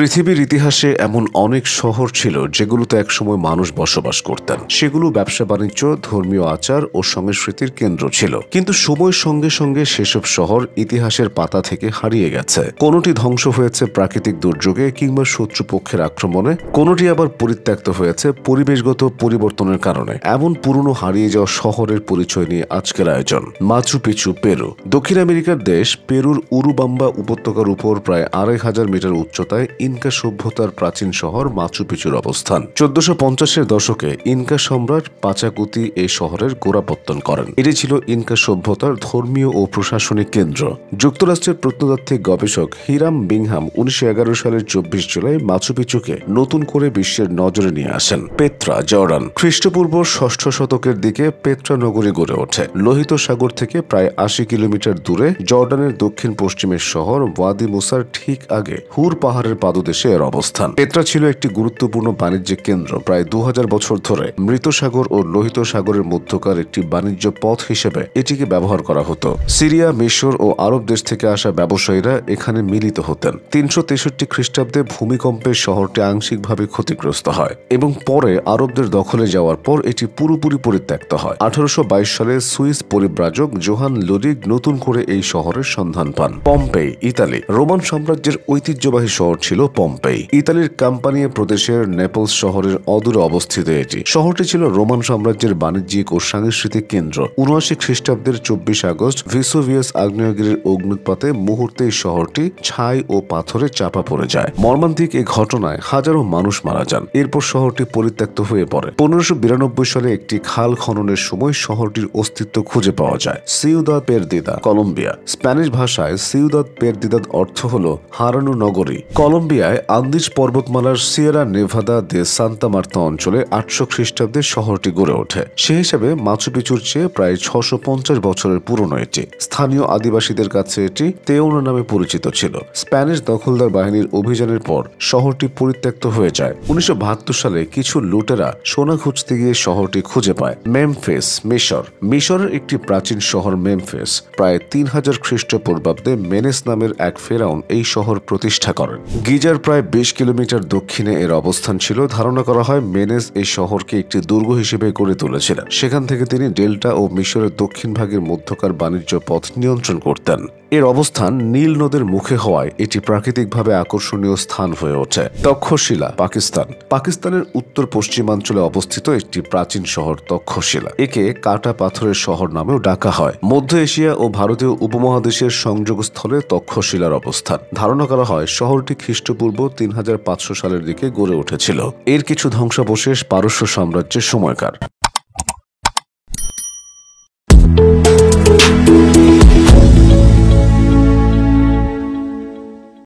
পৃথিবীর ইতিহাসে এমন অনেক শহর ছিল যেগুলোতে একসময় মানুষ বসবাস করতেন। সেগুলো ব্যবসা বাণিজ্য, ধর্মীয় আচার ও সংস্কৃতির কেন্দ্র ছিল। কিন্তু সময়ের সঙ্গে সঙ্গে সেসব শহর ইতিহাসের পাতা থেকে হারিয়ে গেছে। কোনোটি ধ্বংস হয়েছে প্রাকৃতিক দুর্যোগে কিংবা শত্রুপক্ষের আক্রমণে, কোনোটি আবার পরিত্যক্ত হয়েছে পরিবেশগত পরিবর্তনের কারণে। এমন পুরনো হারিয়ে যাওয়া শহরের পরিচয় নিয়ে আজকের আয়োজন। Machu Picchu, Peru. দক্ষিণ আমেরিকার দেশ পেরুর উরুবাম্বা উপত্যকার উপর প্রায় ২,৫০০ মিটার উচ্চতায় ইনকা সভ্যতার প্রাচীন শহর মাচু পিচুর অবস্থান। ১৪৫০-এর দশকে ইনকা সম্রাট পাচাকুতি এই শহরের গোড়াপত্তন করেন। এটি ছিল ইনকা সভ্যতার ধর্মীয় ও প্রশাসনিক কেন্দ্র। যুক্তরাষ্ট্রের প্রত্নতাত্ত্বিক গবেষক হিরাম বিংহাম ১৯১১ সালের ২৪ জুলাই মাচু পিচুকে নতুন করে বিশ্বের নজরে নিয়ে আসেন। Petra, Jordan. খ্রিস্টপূর্ব ৬ষ্ঠ শতকের দিকে পেত্রা নগরী গড়ে ওঠে। লোহিত সাগর থেকে প্রায় ৮০ কিলোমিটার দূরে জর্ডানের দক্ষিণ পশ্চিমের শহর ওয়াদি মুসার ঠিক আগে হুর পাহাড়ের পাদদেশে এর অবস্থান। পেত্রা ছিল একটি গুরুত্বপূর্ণ বাণিজ্যিক কেন্দ্র। প্রায় ২০০০ বছর ধরে মৃত সাগর ও লোহিত সাগরের মধ্যকার একটি বাণিজ্য পথ হিসেবে এটিকে ব্যবহার করা হতো। সিরিয়া, মিশর ও আরব দেশ থেকে আসা ব্যবসায়ীরা এখানে মিলিত হতেন। ৩৬৩ খ্রিস্টাব্দে ভূমিকম্পে শহরটি আংশিকভাবে ক্ষতিগ্রস্ত হয় এবং পরে আরবদের দখলে যাওয়ার পর এটি পুরোপুরি পরিত্যক্ত হয়। ১৮২২ সালে সুইস পরিব্রাজক জোহান লুডিগ নতুন করে এই শহরের সন্ধান পান। Pompeii, Italy. রোমান সাম্রাজ্যের ঐতিহ্যবাহী শহর ছিল পম্পেই। ইতালির কাম্পানিয়া প্রদেশের নেপলস শহরের অদূরে অবস্থিত এটি। শহরটি ছিল রোমান সাম্রাজ্যের বাণিজ্যিক ও সাংস্কৃতিক কেন্দ্র। ৭৯ খ্রিস্টাব্দের ২৪ আগস্ট ভিসুভিয়াস আগ্নেয়গিরির অগ্নুৎপাতে মুহূর্তে এই শহরটি ছাই ও পাথরে চাপা পড়ে যায়। মর্মান্তিক এই ঘটনায় হাজারো মানুষ মারা যান। এরপর শহরটি পরিত্যক্ত হয়ে পড়ে। ১৫৯২ সালে একটি খাল খননের সময় শহরটির অস্তিত্ব খুঁজে পাওয়া যায়। Ciudad Perdida, Colombia. স্প্যানিশ ভাষায় সিউদাদ পেরদিদাদ অর্থ হল হারানো নগরী। কলম্বিয়ায় আন্দিজ পর্বতমালার Sierra Nevada de Santa Marta অঞ্চলে ৮০০ খ্রিস্টাব্দে শহরটি গড়ে ওঠে। সে হিসেবে মাচু পিচুর চেয়ে প্রায় ৬৫০ বছরের পুরনো এটি। স্থানীয় আদিবাসীদের কাছে এটি তেওনা নামে পরিচিত ছিল। স্প্যানিশ দখলদার বাহিনীর অভিযানের পর শহরটি পরিত্যক্ত হয়ে যায়। ১৯৭২ সালে কিছু লুটেরা সোনা খুঁজতে গিয়ে শহরটি খুঁজে পায়। মেমফিস, মিশর। মিশরের একটি প্রাচীন শহর মেমফিস প্রায় ৩০০০ খ্রিস্টপূর্বাব্দে মেনেস নামের এক ফেরাউন এই শহর প্রতিষ্ঠা করেন। গিজার প্রায় ২০ কিলোমিটার দক্ষিণে এর অবস্থান ছিল। ধারণা করা হয় মেনেস এই শহরকে একটি দুর্গ হিসেবে গড়ে তুলেছিলেন। সেখান থেকে তিনি ডেল্টা ও মিশরের দক্ষিণ ভাগের মধ্যকার বাণিজ্য পথ নিয়ন্ত্রণ করতেন। এর অবস্থান নীল নদের মুখে হওয়ায় এটি প্রাকৃতিকভাবে আকর্ষণীয় স্থান হয়ে ওঠে। তক্ষশিলা, পাকিস্তান। পাকিস্তানের উত্তর পশ্চিমাঞ্চলে অবস্থিত একটি প্রাচীন শহর তক্ষশিলা। একে কাটা পাথরের শহর নামেও ডাকা হয়। মধ্য এশিয়া ও ভারতীয় উপমহাদেশের সংযোগস্থলে তক্ষশিলার অবস্থান। ধারণা করা হয় শহরটি খ্রিস্টপূর্ব ৩৫০০ সালের দিকে গড়ে উঠেছিল। এর কিছু ধ্বংসাবশেষ পারস্য সাম্রাজ্যের সময়কার।